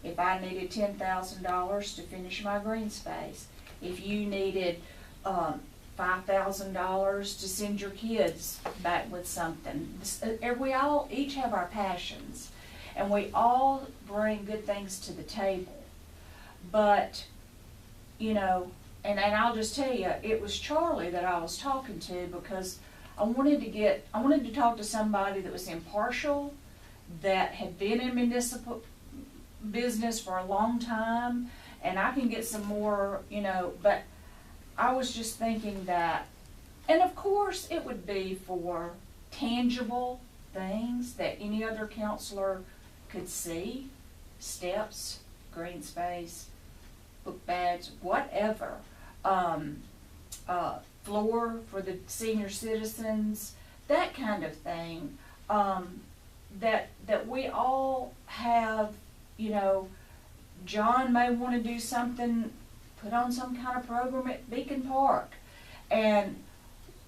If I needed $10,000 to finish my green space, if you needed $5,000 to send your kids back with something. We all each have our passions, and we all bring good things to the table. But, you know, and I'll just tell you, it was Charlie that I was talking to because I wanted to talk to somebody that was impartial, that had been in municipal business for a long time, and I can get some more, you know, but I was just thinking that, and of course it would be for tangible things that any other counselor could see, steps, green space, book bags, whatever, floor for the senior citizens, that kind of thing, that we all have, you know. John may want to do something, put on some kind of program at Beacon Park, and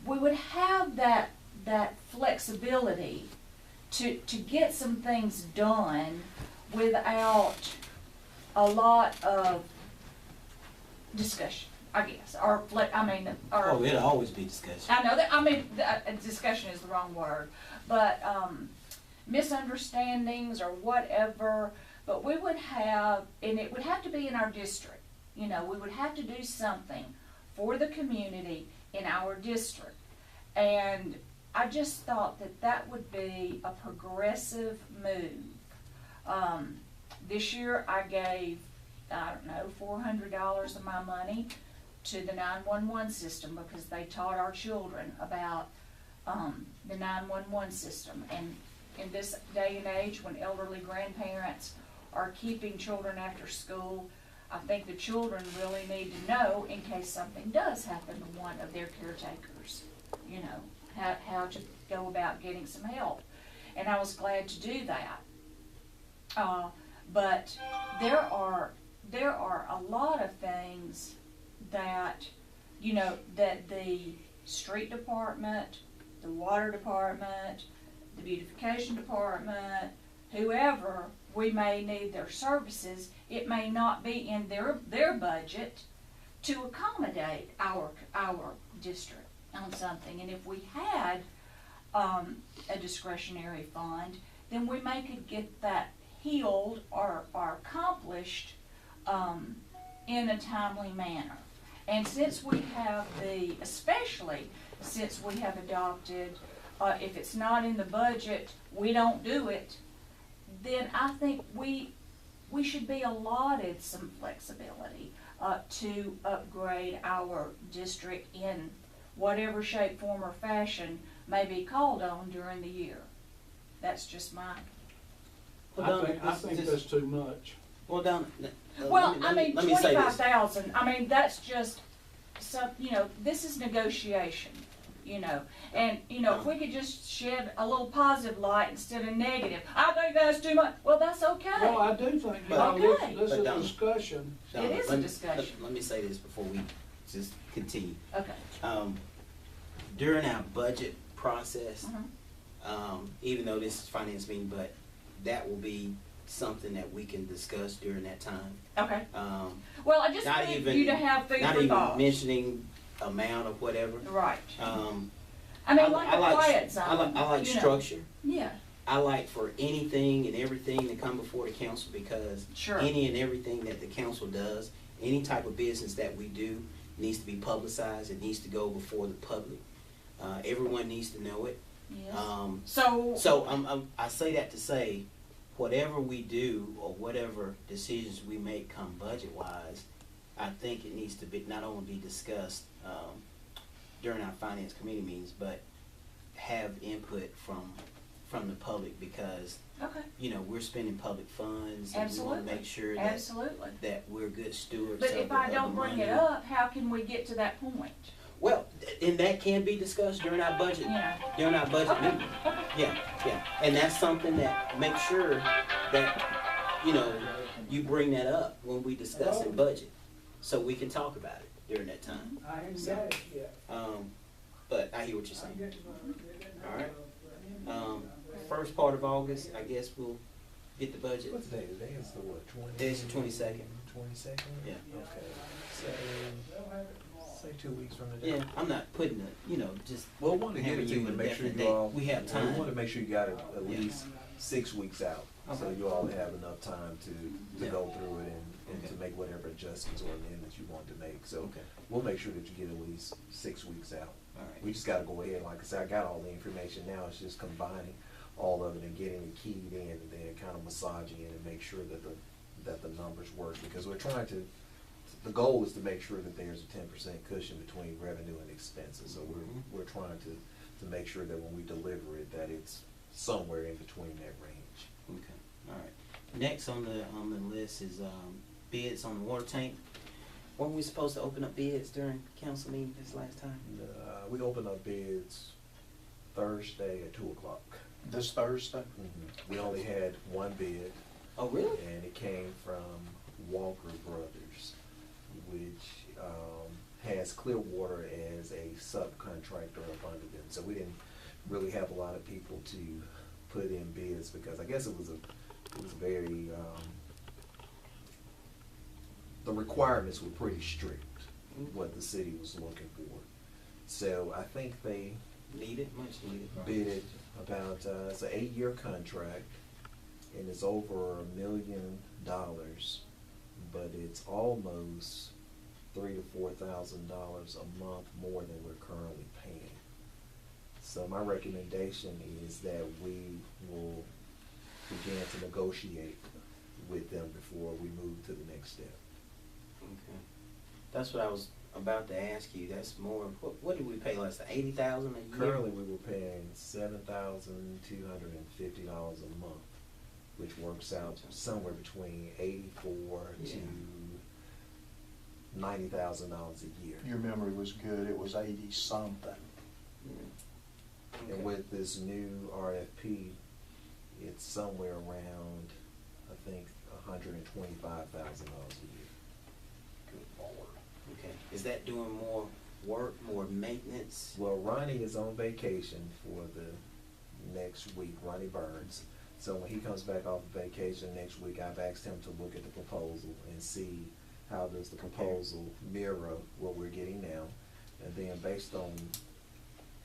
we would have that flexibility to get some things done without a lot of discussion, I guess, or it'll always be discussion. I know that, discussion is the wrong word, but misunderstandings or whatever. But we would have, and it would have to be in our district. You know, we would have to do something for the community in our district. And I just thought that would be a progressive move. This year I gave, I don't know, $400 of my money to the 911 system because they taught our children about the 911 system. And in this day and age when elderly grandparents are keeping children after school, I think the children really need to know in case something does happen to one of their caretakers, you know, how to go about getting some help. And I was glad to do that. But there are a lot of things that, you know, that the street department, the water department, the beautification department, whoever, we may need their services. It may not be in their budget to accommodate our district on something. And if we had a discretionary fund, then we may could get that healed or accomplished in a timely manner. And since we have especially since we have adopted, if it's not in the budget, we don't do it, then I think we should be allotted some flexibility to upgrade our district in whatever shape, form, or fashion may be called on during the year. That's just my. I think that's too much. Well, Donna, Let me 25,000. I mean, that's just some. You know, this is negotiation. You know, and you know, if we could just shed a little positive light instead of negative. I think that's too much. Well, that's okay. Well, I do think, you know, this is a discussion. Donna, it is a discussion. Let me say this before we just continue. Okay. During our budget process, even though this is finance meeting, but that will be something that we can discuss during that time. Okay. Well, I just want you to have food for thought. Not even mentioning amount of whatever. Right. I mean, like a quiet zone. I like structure. Yeah. I like for anything and everything to come before the council because any and everything that the council does, any type of business that we do needs to be publicized. It needs to go before the public. Everyone needs to know it. Yes. I say that to say, whatever we do or whatever decisions we make come budget-wise, I think it needs to be not only be discussed during our finance committee meetings, but have input from the public because you know we're spending public funds and we want to make sure that we're good stewards. But if I don't bring it up, how can we get to that point? Well, and that can be discussed during our budget. During our budget meeting. Yeah, and that's something that make sure that you know you bring that up when we discuss in budget. So we can talk about it during that time. I ain't got it yet. But I hear what you're saying. All right. First part of August, I guess we'll get the budget. What's today? Today is the what, 20? Today's the 22nd. 22nd? Yeah. Okay. So, say 2 weeks from today. Yeah, I'm not putting it, you know, just. Well, we want to get having it to you to with a make sure definite you date. all. We have We time. want to make sure you got it at Yeah. least 6 weeks out. So Okay. you all have enough time to Yeah. go through it and Okay. to make whatever adjustments or amendments you want to make. So Okay. we'll make sure that you get at least 6 weeks out. All right. We just gotta go ahead, like I said, I got all the information now, it's just combining all of it and getting it keyed in and then kind of massaging it and make sure that the numbers work, because we're trying to, the goal is to make sure that there's a 10% cushion between revenue and expenses, so we're trying to make sure that when we deliver it, that it's somewhere in between that range. Okay, all right. Next on the list is, bids on the water tank. Weren't we supposed to open up bids during council meeting this last time? We open up bids Thursday at 2:00. This Thursday? We only had one bid. Oh, really? And it came from Walker Brothers, which has Clearwater as a subcontractor up under them. So we didn't really have a lot of people to put in bids because I guess it was very, the requirements were pretty strict, what the city was looking for. So I think they Needed, much needed. bid about, it's an 8-year contract, and it's over $1 million, but it's almost $3,000 to $4,000 a month more than we're currently paying. So my recommendation is that we will begin to negotiate with them before we move to the next step. Okay. That's what I was about to ask you. That's more, what did we pay last time? 80,000 a year? Currently, we were paying $7,250 a month, which works out somewhere between $84,000 Yeah. to $90,000 a year. Your memory was good, it was 80-something. Yeah. Okay. And with this new RFP, it's somewhere around, I think, $125,000 a year. Good Lord. Okay. Is that doing more work, more maintenance? Well, Ronnie is on vacation for the next week, Ronnie Burns. So when he comes back off of vacation next week, I've asked him to look at the proposal and see how does the proposal mirror what we're getting now. And then based on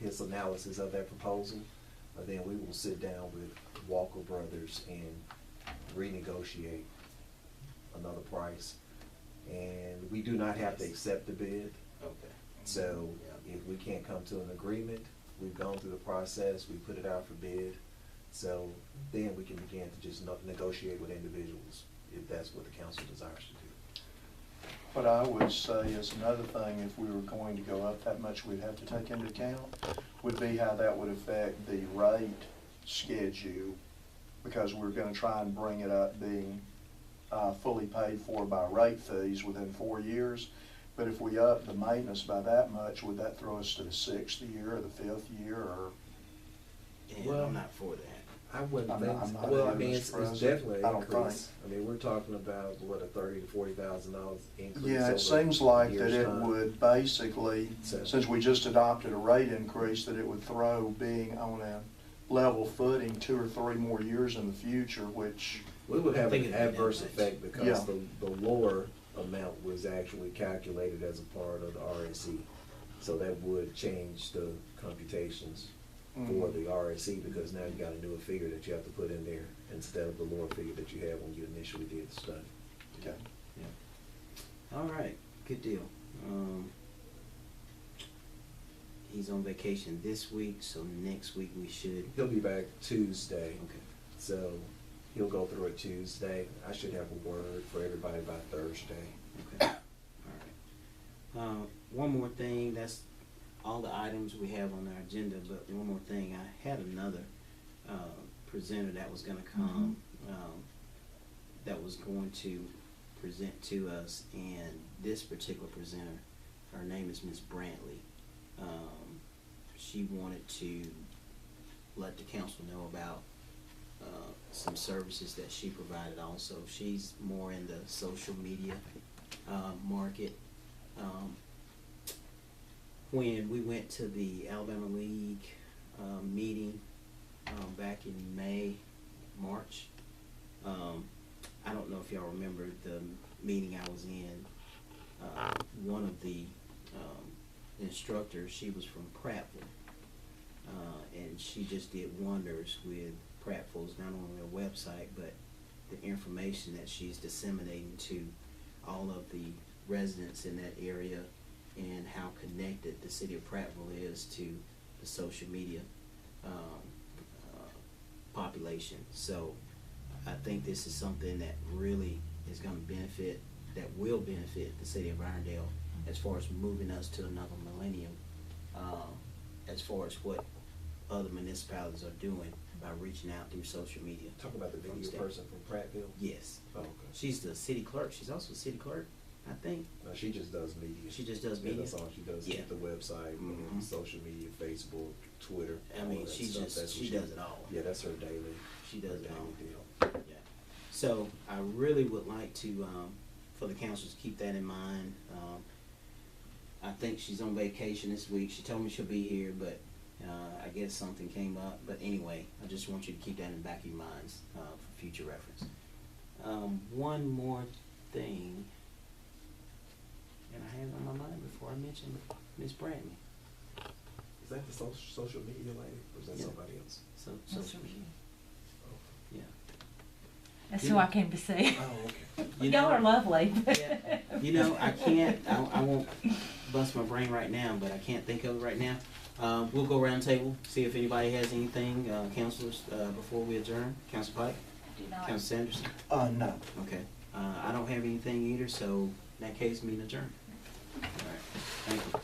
his analysis of that proposal, then we will sit down with Walker Brothers and renegotiate another price. And we do not have to accept the bid. Okay. So Yeah. if we can't come to an agreement, we've gone through the process, we put it out for bid. So then we can begin to just negotiate with individuals if that's what the council desires to do. What I would say is another thing, if we were going to go up that much, we'd have to take into account, would be how that would affect the rate schedule, because we're gonna try and bring it up being fully paid for by rate fees within 4 years. But if we up the maintenance by that much, would that throw us to the 6th year or the 5th year, or? Yeah, Well, I'm not for that. I wouldn't I'm think, not well, I either, mean, Mr. it's President. definitely I an don't increase. I mean, we're talking about, what, a $30,000 to $40,000 increase. Yeah, over it seems like that year's it time. would basically, So- since we just adopted a rate increase, that it would throw being on a level footing 2 or 3 more years in the future, which, We would I have think an it'd be that adverse much. effect because Yeah. the lower amount was actually calculated as a part of the RSE. So that would change the computations for the RSE, because now you got a newer figure that you have to put in there instead of the lower figure that you had when you initially did the study. okay. All right, good deal. He's on vacation this week, so next week we should. He'll be back Tuesday. Okay. So he'll go through it Tuesday. I should have a word for everybody by Thursday. Okay. All right. One more thing. That's all the items we have on our agenda. But one more thing. I had another presenter that was going to come. That was going to present to us, and this particular presenter, her name is Miss Brantley. She wanted to let the council know about some services that she provided also. She's more in the social media market. When we went to the Alabama League meeting back in March, I don't know if y'all remember the meeting I was in. One of the instructors, she was from Prattville, and she just did wonders with Prattville's, not only their website, but the information that she's disseminating to all of the residents in that area, and how connected the city of Prattville is to the social media population. So I think this is something that really is going to benefit, that will benefit the city of Irondale as far as moving us to another millennium, as far as what other municipalities are doing by reaching out through social media. Talk about the video person from Prattville? Yes. Oh, okay. She's the city clerk. She's also a city clerk, I think. No, she just does media. She just does Yeah, media? that's all she does. Yeah. Keep the website, Mhm. social media, Facebook, Twitter. I all mean, that she stuff. just, That's what she does it all. Yeah, that's her daily. She does her it all. daily deal. Yeah. So I really would like to, for the councils, keep that in mind. I think she's on vacation this week. She told me she'll be here, but I guess something came up. But anyway, I just want you to keep that in the back of your minds for future reference. One more thing, and I had it on my mind before I mentioned Miss Brantley. Is that the social media lady, or is that Yeah. somebody else? So That's social right. media. Yeah. That's You who know- I came to see. Oh, okay. You Y'all know- are lovely. Yeah. You know, I can't, I won't bust my brain right now, but I can't think of it right now. We'll go around the table, see if anybody has anything, councilors, before we adjourn. Council Pike? Do not. Council Sanderson? No. Okay. I don't have anything either, so in that case, meeting adjourned. All right, thank you.